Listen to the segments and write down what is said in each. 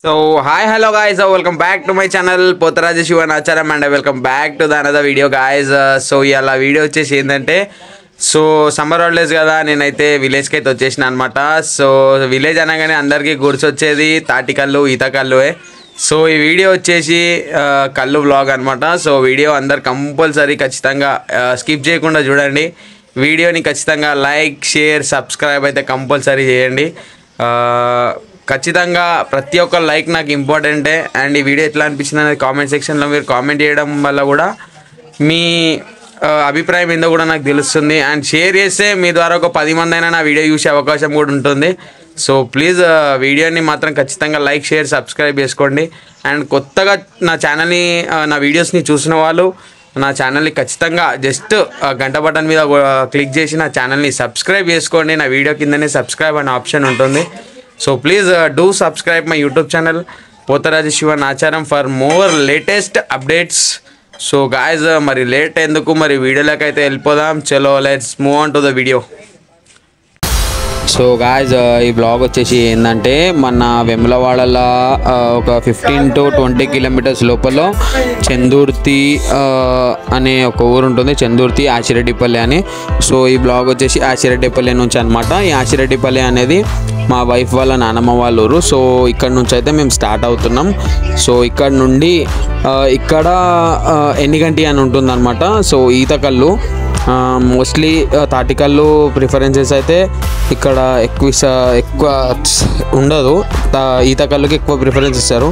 So hi hello guys, welcome back to my channel Potharaja Shivan Acharam and welcome back to the another video guys. So ఇలా video వచ్చేసి ఏంటంటే summer holidays కదా, నేనైతే విలేజ్కి అయితే వచ్చేసిన అనమాట. సో విలేజ్ అనగానే అందరికీ గుర్తొచ్చేది తాటి కళ్ళు, ఈత కళ్ళువే. సో ఈ వీడియో వచ్చేసి కళ్ళు వ్లాగ్ అనమాట. సో వీడియో అందరు కంపల్సరీ ఖచ్చితంగా స్కిప్ చేయకుండా చూడండి. వీడియోని ఖచ్చితంగా లైక్, షేర్, సబ్స్క్రైబ్ అయితే కంపల్సరీ చేయండి. ఖచ్చితంగా ప్రతి ఒక్క లైక్ నాకు ఇంపార్టెంటే. అండ్ ఈ వీడియో ఎట్లా అనిపించింది అనేది కామెంట్ సెక్షన్లో మీరు కామెంట్ చేయడం వల్ల కూడా మీ అభిప్రాయం ఏందో కూడా నాకు తెలుస్తుంది. అండ్ షేర్ చేస్తే మీ ద్వారా ఒక 10 మంది అయినా నా వీడియో చూసే అవకాశం కూడా ఉంటుంది. సో ప్లీజ్ వీడియోని మాత్రం ఖచ్చితంగా లైక్, షేర్, సబ్స్క్రైబ్ చేసుకోండి. అండ్ కొత్తగా నా ఛానల్ని, నా వీడియోస్ని చూసిన వాళ్ళు నా ఛానల్ని ఖచ్చితంగా జస్ట్ గంట బటన్ మీద క్లిక్ చేసి నా ఛానల్ని సబ్స్క్రైబ్ చేసుకోండి. నా వీడియో కిందనే సబ్స్క్రైబ్ అనే ఆప్షన్ ఉంటుంది. So please do subscribe my YouTube channel Potharaja Shivan Acharam for more latest updates. So guys, మరి లేట్ ఎందుకు, మరి వీడియోలోకి అయితే వెళ్ళిపోదాం. చలో let's move on to the video. So guys, ఈ బ్లాగ్ వచ్చేసి ఏంటంటే మన వెములవాడలో ఒక 15 to 20 కిలోమీటర్స్ లోపల చందుర్తి అనే ఒక ఊరు ఉంటుంది. చందుర్తి ఆచిరెడ్డిపల్లి అని. సో ఈ బ్లాగ్ వచ్చేసి ఆచిరెడ్డిపల్లి నుంచి అనమాట. ఈ ఆచిరెడ్డిపల్లి అనేది మా వైఫ్ వాళ్ళ నానమ్మ వాళ్ళ ఊరు. సో ఇక్కడ నుంచి అయితే మేము స్టార్ట్ అవుతున్నాం. సో ఇక్కడ నుండి ఇక్కడ ఎన్నిగంటి అని ఉంటుంది అనమాట. సో ఈత కళ్ళు మోస్ట్లీ తాటికల్లు ప్రిఫరెన్సెస్ అయితే ఇక్కడ ఎక్కువ ఉండదు. ఈత కళ్ళుకి ఎక్కువ ప్రిఫరెన్స్ ఇస్తారు.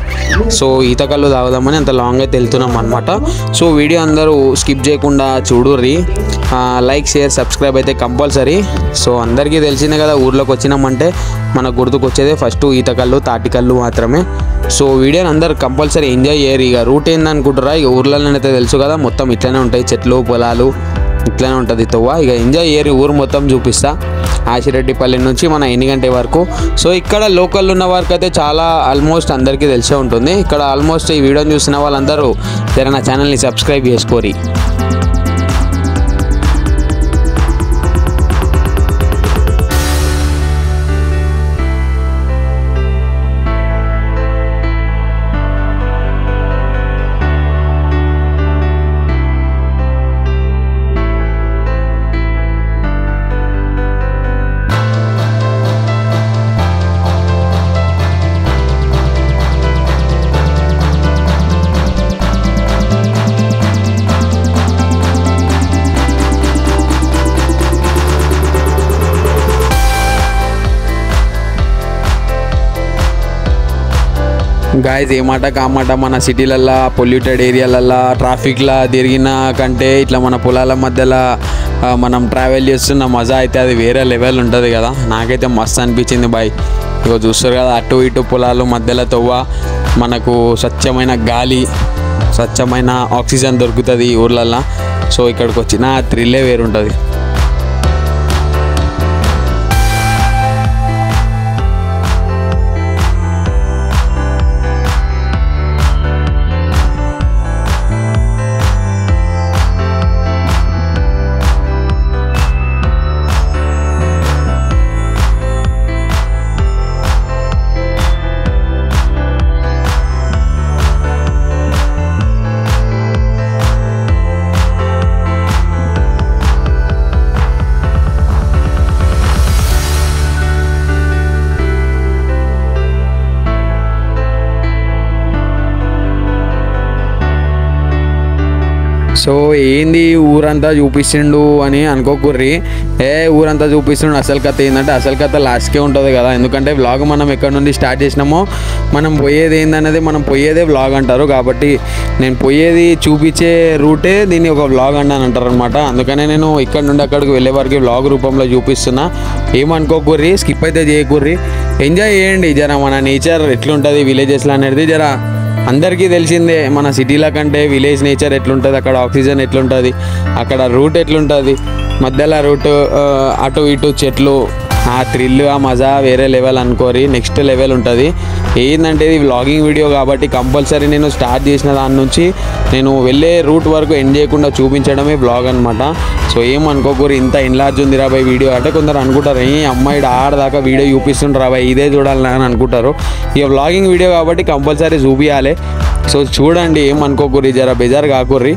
సో ఈత కళ్ళు తాగుదామని అంత లాంగ్ అయితే వెళ్తున్నాం అనమాట. సో వీడియో అందరూ స్కిప్ చేయకుండా చూడుర్రి. లైక్, షేర్, సబ్స్క్రైబ్ అయితే కంపల్సరీ. సో అందరికీ తెలిసిందే కదా, ఊర్లోకి వచ్చినామంటే మనకు గుర్తుకొచ్చేదే ఫస్ట్ ఈత కళ్ళు, తాటికల్లు మాత్రమే. సో వీడియోని అందరు కంపల్సరీ ఎంజాయ్ చేయరు. ఇక రూట్ ఏందనుకుంటారా, ఇక ఊర్లలోనైతే తెలుసు కదా, మొత్తం ఇట్లనే ఉంటాయి, చెట్లు, పొలాలు ఇట్లనే ఉంటుంది తవ్వ. ఇక ఎంజాయ్ చేయరు, ఊరు మొత్తం చూపిస్తా ఆచిరెడ్డిపల్లి నుంచి మన ఎన్నిగంటి వరకు. సో ఇక్కడ లోకల్ ఉన్న వరకు అయితే చాలా ఆల్మోస్ట్ అందరికీ తెలిసే ఉంటుంది. ఇక్కడ ఆల్మోస్ట్ ఈ వీడియోని చూసిన వాళ్ళందరూ జర నా ఛానల్ని సబ్స్క్రైబ్ చేసుకోరి. గాయస్, ఏ మాట కామాట మన సిటీలల్లో, పొల్యూటెడ్ ఏరియాలల్లో, ట్రాఫిక్లో తిరిగిన కంటే ఇట్లా మన పొలాల మధ్యలో మనం ట్రావెల్ చేస్తున్న మజా అయితే అది వేరే లెవెల్ ఉంటుంది కదా. నాకైతే మస్తు అనిపించింది బాయ్. ఇగో చూస్తారు కదా, అటు ఇటు పొలాలు మధ్యలో తవ్వ మనకు స్వచ్ఛమైన గాలి, స్వచ్ఛమైన ఆక్సిజన్ దొరుకుతుంది ఈ ఊర్లల్లో. సో ఇక్కడికి వచ్చిన థ్రిల్లే వేరుంటుంది. సో ఏంది ఊరంతా చూపిస్తుండు అని అనుకోకుర్రి. ఊరంతా చూపిస్తుండు, అసలు కథ ఏంటంటే అసలు కథ లాస్ట్కే ఉంటుంది కదా. ఎందుకంటే వ్లాగ్ మనం ఎక్కడ నుండి స్టార్ట్ చేసినామో మనం పోయేది ఏందనేది, మనం పోయేదే వ్లాగ్ అంటారు. కాబట్టి నేను పోయేది చూపించే రూటే దీన్ని ఒక వ్లాగ్ అని అంటారు అనమాట. అందుకనే నేను ఇక్కడ నుండి అక్కడికి వెళ్ళే వరకు వ్లాగ్ రూపంలో చూపిస్తున్నా. ఏమనుకోకుర్రి, స్కిప్ అయితే చేయకుర్రి, ఎంజాయ్ చేయండి. జర మన నేచర్ ఎట్లుంటుంది విలేజెస్లో అనేది జర అందరికీ తెలిసిందే. మన సిటీల కంటే విలేజ్ నేచర్ ఎట్లుంటుంది, అక్కడ ఆక్సిజన్ ఎట్లుంటుంది, అక్కడ రూట్ ఎట్లుంటుంది, మధ్యలో రూట్, అటు ఇటు చెట్లు, ఆ థ్రిల్ ఆ మజా వేరే లెవెల్ అనుకోరి, నెక్స్ట్ లెవెల్ ఉంటుంది. ఏంటంటే ఇది వ్లాగింగ్ వీడియో కాబట్టి కంపల్సరీ నేను స్టార్ట్ చేసిన దాని నుంచి నేను వెళ్ళే రూట్ వరకు ఎండ్ చేయకుండా చూపించడమే వ్లాగ్ అనమాట. సో ఏమనుకోకూరి ఇంత ఎన్లార్జ్ ఉంది రాబాయ్ వీడియో అంటే కొందరు అనుకుంటారు ఈ అమ్మాయి ఆడదాకా వీడియో చూపిస్తుండ్రు రాబాయ్ ఇదే చూడాలని అని అనుకుంటారు. ఇక వ్లాగింగ్ వీడియో కాబట్టి కంపల్సరీ చూపించాలి. సో చూడండి, ఏమనుకోకూరి, జర బెజార్ కాకూర్రి.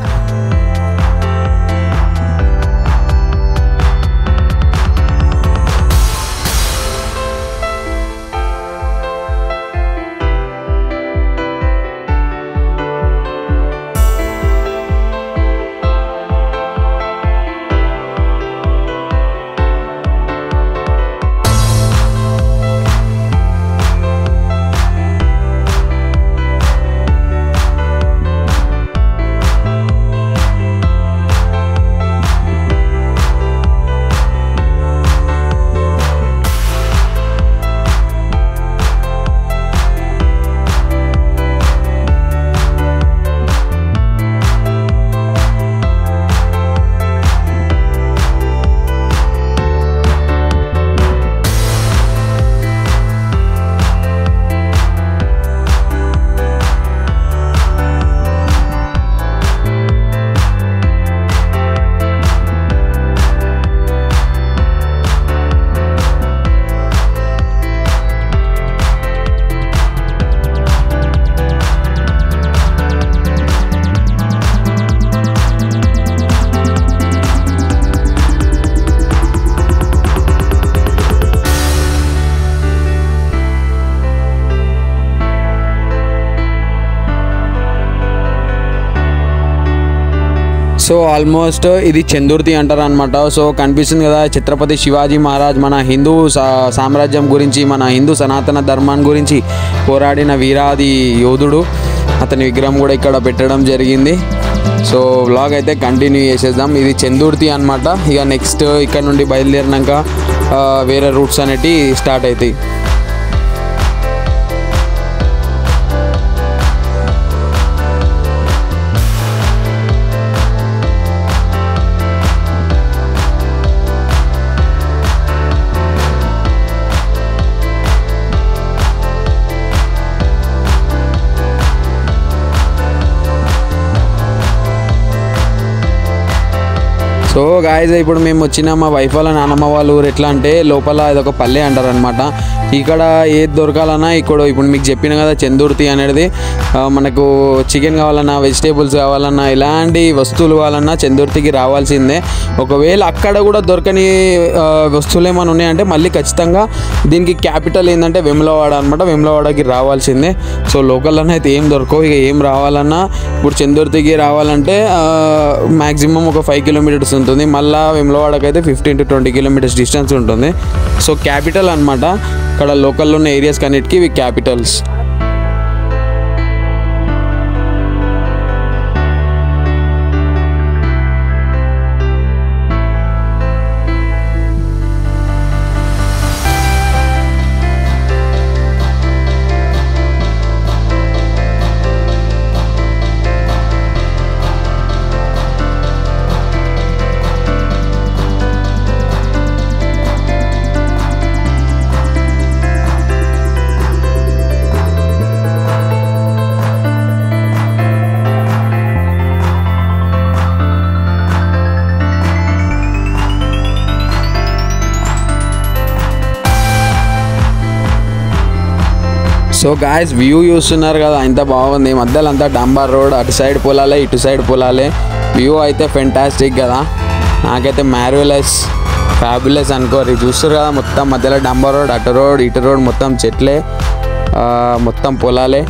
సో ఆల్మోస్ట్ ఇది చందుర్తి అంటారు అనమాట. సో కనిపిస్తుంది కదా ఛత్రపతి శివాజీ మహారాజ్ మన హిందూ సామ్రాజ్యం గురించి, మన హిందూ సనాతన ధర్మాన్ని గురించి పోరాడిన వీరాది యోధుడు, అతని విగ్రహం కూడా ఇక్కడ పెట్టడం జరిగింది. సో వ్లాగ్ అయితే కంటిన్యూ చేసేద్దాం. ఇది చందుర్తి అనమాట. ఇక నెక్స్ట్ ఇక్కడ నుండి బయలుదేరినాక వేరే రూట్స్ అనేటివి స్టార్ట్ అవుతాయి. సో గాయస్ ఇప్పుడు మేము వచ్చిన మా వైఫ్ వాళ్ళ నాన్నమ్మ వాళ్ళ ఊరు ఎట్లా అంటే లోపల ఇదొక పల్లె అంటారు అనమాట. ఇక్కడ ఏది దొరకాలన్నా ఇప్పుడు మీకు చెప్పిన కదా చందుర్తి అనేది మనకు చికెన్ కావాలన్నా, వెజిటేబుల్స్ కావాలన్నా, ఇలాంటి వస్తువులు కావాలన్నా చందుర్తికి రావాల్సిందే. ఒకవేళ అక్కడ కూడా దొరకని వస్తువులు ఏమైనా ఉన్నాయంటే మళ్ళీ ఖచ్చితంగా దీనికి క్యాపిటల్ ఏంటంటే వేములవాడ అనమాట. వేములవాడకి రావాల్సిందే. సో లోకల్లోనే అయితే ఏం దొరకవు. ఇక ఏం రావాలన్నా ఇప్పుడు చందుర్తికి రావాలంటే మ్యాక్సిమం ఒక 5 కిలోమీటర్స్ ఉంటుంది. మళ్ళీ వేములవాడకి అయితే 15 to 20 కిలోమీటర్స్ డిస్టెన్స్ ఉంటుంది. సో క్యాపిటల్ అనమాట. ఇక్కడ లోకల్లో ఉన్న ఏరియాస్ కన్నిటికీ ఇవి క్యాపిటల్స్. సో గాయస్ వ్యూ చూస్తున్నారు కదా ఎంత బాగుంది. మధ్యలో అంతా డంబర్ రోడ్, అటు సైడ్ పొలాలే ఇటు సైడ్ పొలాలే. వ్యూ అయితే ఫెంటాస్టిక్ కదా. నాకైతే మ్యార్వెలస్ ఫ్యాబులస్ అనుకోరు. చూస్తారు కదా మొత్తం మధ్యలో డంబర్ రోడ్, అటు రోడ్ ఇటు రోడ్ మొత్తం చెట్లే, మొత్తం పొలాలే.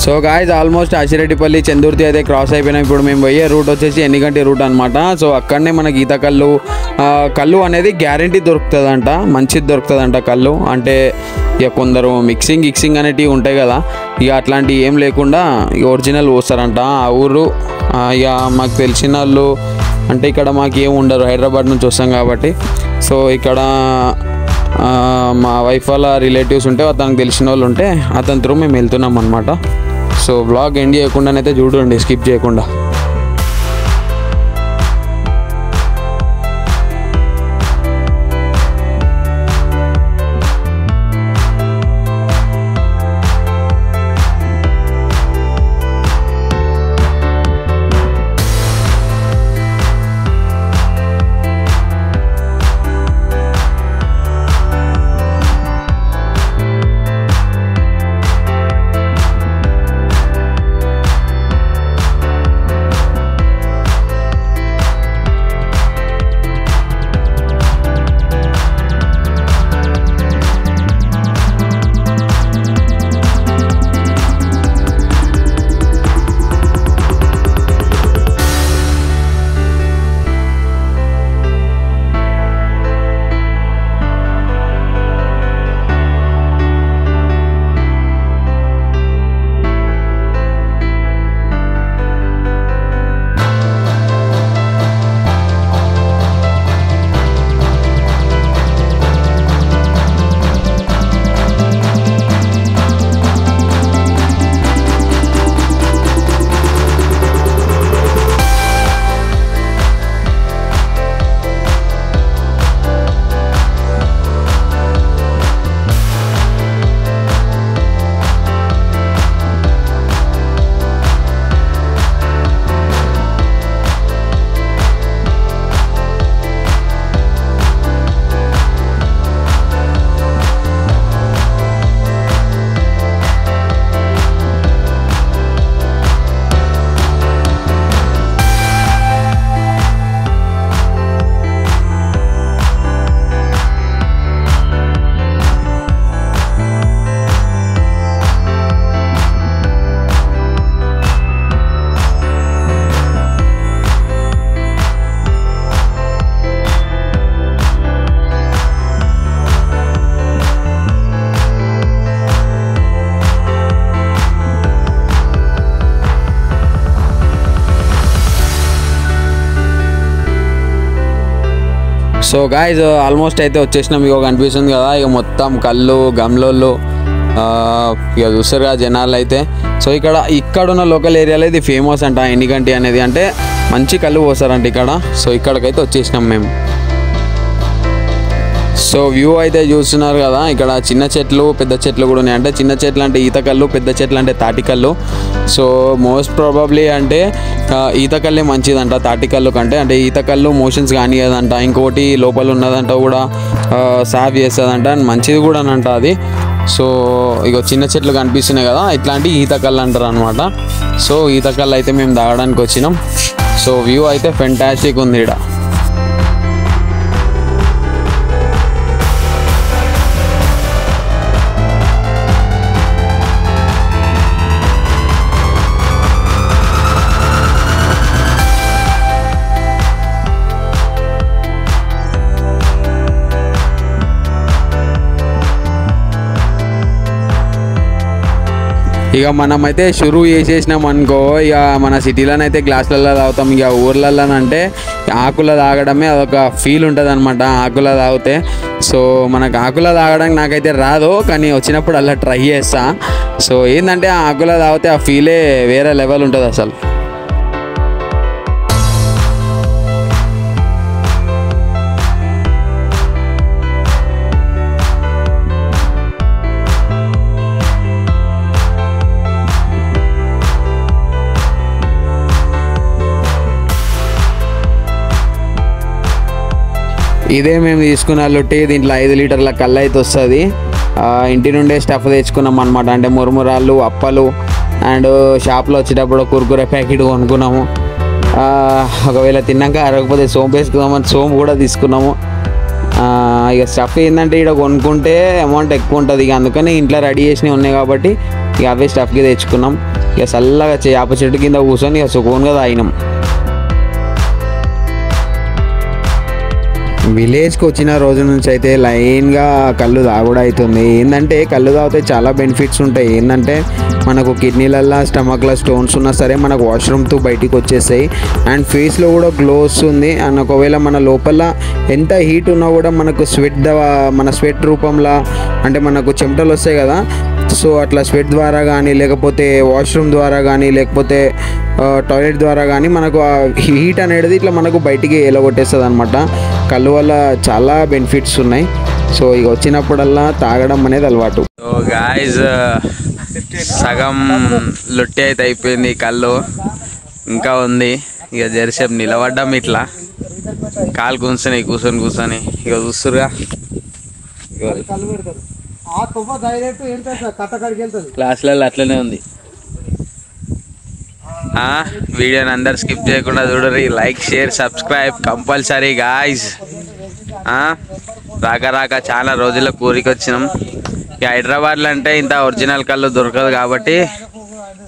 సో గాయ్స్ ఆల్మోస్ట్ ఆశిరెడ్డిపల్లి చందుర్తి అయితే క్రాస్ అయిపోయినాం. ఇప్పుడు మేము పోయే రూట్ వచ్చేసి ఎన్నిగంటి రూట్ అనమాట. సో అక్కడనే మనకి ఈత కళ్ళు అనేది గ్యారంటీ దొరుకుతుందంట, మంచిది దొరుకుతుందంట కళ్ళు. అంటే ఇక కొందరు మిక్సింగ్ అనేటివి ఉంటాయి కదా, ఇక అట్లాంటివి ఏం లేకుండా ఇక ఒరిజినల్ పోస్తారంట. ఆ ఊరు ఇక మాకు తెలిసిన వాళ్ళు అంటే ఇక్కడ మాకు ఏం ఉండరు, హైదరాబాద్ నుంచి వస్తాం కాబట్టి. సో ఇక్కడ మా వైఫ్ వాళ్ళ రిలేటివ్స్ ఉంటే అతనికి తెలిసిన వాళ్ళు ఉంటే అతని త్రూ మేము వెళ్తున్నాం అనమాట. సో బ్లాగ్ ఎండ్ చేయకుండానైతే చూడండి, స్కిప్ చేయకుండా. సో గాయ్స్ ఆల్మోస్ట్ అయితే వచ్చేసినాం. ఇక కనిపిస్తుంది కదా, ఇక మొత్తం కళ్ళు గమ్లోళ్ళు ఇక చూస్తారు కదా జనాలు అయితే. సో ఇక్కడున్న లోకల్ ఏరియాలో ఇది ఫేమస్ అంట ఎన్నిగంటి అనేది, అంటే మంచి కళ్ళు పోస్తారంట ఇక్కడ. సో ఇక్కడికైతే వచ్చేసినాం మేము. సో వ్యూ అయితే చూస్తున్నారు కదా, ఇక్కడ చిన్న చెట్లు పెద్ద చెట్లు కూడా ఉన్నాయి. అంటే చిన్న చెట్లు అంటే ఈత కళ్ళు, పెద్ద చెట్లు అంటే తాటికల్లు. సో మోస్ట్ ప్రాబబ్లీ అంటే ఈత కళ్ళే మంచిదంట తాటికల్లు కంటే. అంటే ఈత కళ్ళు మోషన్స్ కానియదంట, ఇంకోటి లోపల ఉన్నదంట కూడా సాఫ్ చేస్తుందంట, మంచిది కూడా అంట అది. సో ఇక చిన్న చెట్లు కనిపిస్తున్నాయి కదా, ఇట్లాంటి ఈత కళ్ళు అంటారు అనమాట. సో ఈత కళ్ళు అయితే మేము తాగడానికి వచ్చినాం. సో వ్యూ అయితే ఫెంటాస్టిక్ ఉంది ఇక్కడ. ఇక మనమైతే షురూ చేసేసినాం అనుకో, ఇక మన సిటీలోనైతే గ్లాసులలో తాగుతాం. ఇక ఊర్లలోనంటే ఆకుల తాగడమే అదొక ఫీల్ ఉంటుంది అనమాట ఆకుల తాగితే. సో మనకు ఆకుల తాగడానికి నాకైతే రాదు, కానీ వచ్చినప్పుడు అలా ట్రై చేస్తా. సో ఏంటంటే ఆకుల తాగితే ఆ ఫీలే వేరే లెవెల్ ఉంటుంది అసలు. ఇదే మేము తీసుకున్న లొట్టి, దీంట్లో 5 లీటర్ల కళ్ళు అయితే వస్తుంది. ఇంటి నుండే స్టఫ్ తెచ్చుకున్నాం అనమాట. అంటే మురుమురాళ్ళు, అప్పలు అండ్ షాప్లో వచ్చేటప్పుడు కుర్కురే ప్యాకెట్ కొనుక్కున్నాము. ఒకవేళ తిన్నాక అరగకపోతే సోంపు వేసుకుందామని సోంపు కూడా తీసుకున్నాము. ఇక స్టఫ్ ఏంటంటే ఇక్కడ కొనుక్కుంటే అమౌంట్ ఎక్కువ ఉంటుంది, ఇక అందుకని ఇంట్లో రెడీ చేసినవి ఉన్నాయి కాబట్టి ఇక అవే స్టఫ్కి తెచ్చుకున్నాం. ఇక చల్లగా వేప చెట్టు కింద కూర్చొని ఇక సుకూన్గా తాగినాం. విలేజ్కి వచ్చిన రోజు నుంచి అయితే లైన్గా కళ్ళు తాగుడు అవుతుంది. ఏంటంటే కళ్ళు తాగితే చాలా బెనిఫిట్స్ ఉంటాయి. ఏంటంటే మనకు కిడ్నీలల్లో స్టమక్లో స్టోన్స్ ఉన్నా సరే మనకు వాష్రూమ్తో బయటికి వచ్చేస్తాయి. అండ్ ఫేస్లో కూడా గ్లో వస్తుంది. అండ్ ఒకవేళ మన లోపల ఎంత హీట్ ఉన్నా కూడా మనకు మన స్వెట్ రూపంలో అంటే మనకు చెమటలు వస్తాయి కదా, సో అట్లా స్వెట్ ద్వారా కానీ లేకపోతే వాష్రూమ్ ద్వారా కానీ లేకపోతే టాయిలెట్ ద్వారా కానీ మనకు ఆ హీట్ అనేది ఇట్లా మనకు బయటికి ఎలగొట్టేస్తుంది అనమాట. కళ్ళు వల్ల చాలా బెనిఫిట్స్ ఉన్నాయి. సో ఇక వచ్చినప్పుడల్లా తాగడం అనేది అలవాటు. సో గాయ్స్ సగం లొట్టి అయితే అయిపోయింది, కళ్ళు ఇంకా ఉంది. ఇక జరసేపు నిలబడ్డాం, ఇట్లా కాలు కూర్చొని ఇక చూస్తురుగా క్లాస్లలో అట్లనే ఉంది. వీడియోని అందరు స్కిప్ చేయకుండా చూడరు. Like share subscribe compulsory guys. రాక చాలా రోజుల కూరికి వచ్చినాం. ఇక హైదరాబాద్లో అంటే ఇంత ఒరిజినల్ కళ్ళు దొరకదు కాబట్టి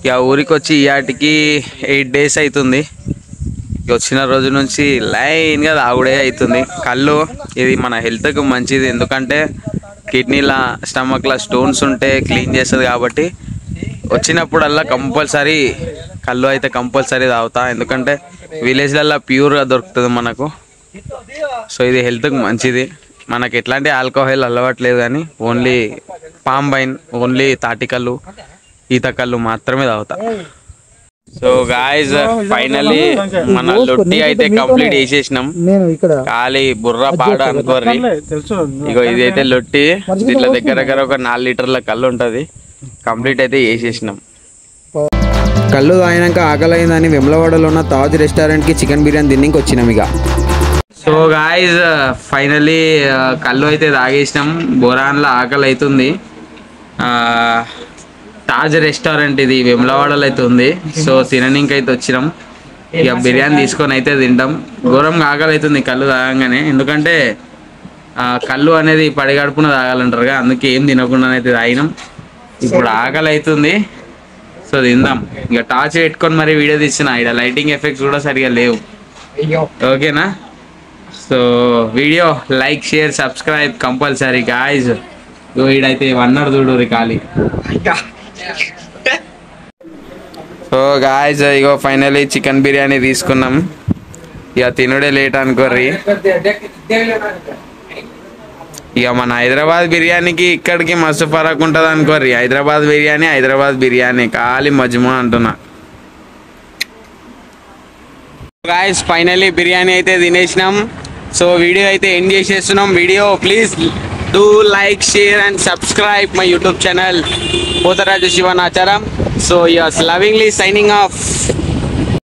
ఇక ఊరికి వచ్చి ఇవాటికి 8 days అవుతుంది. ఇక వచ్చిన రోజు నుంచి లైన్గా తాగుడే అవుతుంది కళ్ళు. ఇది మన హెల్త్కి మంచిది, ఎందుకంటే కిడ్నీల స్టమక్లో స్టోన్స్ ఉంటే క్లీన్ చేస్తుంది కాబట్టి వచ్చినప్పుడల్లా కంపల్సరీ కళ్ళు అయితే కంపల్సరీ తాగుతా. ఎందుకంటే విలేజ్లల్లో ప్యూర్గా దొరుకుతుంది మనకు. సో ఇది హెల్త్కి మంచిది. మనకి ఎట్లాంటి ఆల్కహాల్ అలవాట్లేదు కానీ ఓన్లీ పామ్ వైన్, ఓన్లీ తాటికల్లు, ఈతకల్లు మాత్రమే తాగుతా. సో గాయ్స్ ఫైనల్లీ మన లొట్టి అయితే కంప్లీట్ చేసేసినాం. ఖాళీ బుర్ర పాడ అనుకోర్రి. ఇగో ఇదైతే లొట్టి, దీంట్లో దగ్గర ఒక 4 లీటర్ల కళ్ళు ఉంటుంది. కంప్లీట్ అయితే చేసేసినాం. కళ్ళు తాగినాక ఆకలి అయిందని వెమ్లవాడలో ఉన్న తాజ్ రెస్టారెంట్కి చికెన్ బిర్యానీ తిన్నికి వచ్చినాం ఇక. సో గాయ్స్ ఫైనల్లీ కళ్ళు అయితే తాగేసినాం. బొరాన్లో ఆకలి అవుతుంది. తాజ్ రెస్టారెంట్ ఇది వెమ్లవాడలో అయితే ఉంది. సో తిననీకి అయితే వచ్చినాం. ఇక బిర్యానీ తీసుకొని అయితే తింటాం. ఘోరంగా ఆకలి అవుతుంది కళ్ళు తాగంగానే, ఎందుకంటే కళ్ళు అనేది పడిగడుపున తాగాలంటారుగా, అందుకే ఏం తినకుండానైతే తాగినాం. ఇప్పుడు ఆకలి అవుతుంది, సో తిందాం. ఇక టార్చ్ పెట్టుకొని మరి వీడియో తీసిన, ఇక్కడ లైటింగ్ ఎఫెక్ట్స్ కూడా సరిగా లేవు. ఓకేనా? So video like share subscribe compulsory guys. వీడైతే 1 hour చూడు ఖాళీ. సో గాయ్స్ ఇగో ఫైనలీ చికెన్ బిర్యానీ తీసుకున్నాం. ఇక తినుడే లేట్ అనుకోర్రి. ఇక మన హైదరాబాద్ బిర్యానీకి ఇక్కడికి మస్తు ఫరక్ ఉంటుంది అనుకోర్రి. హైదరాబాద్ బిర్యానీ ఖాళీ మజ్మా అంటున్నా. గాయ్స్ ఫైనల్లీ బిర్యానీ అయితే తినేసినాం. సో వీడియో అయితే ఎండ్ చేసేస్తున్నాం. Video please do like share and subscribe my YouTube channel Potharaju Sivanacharam. So yes lovingly signing of.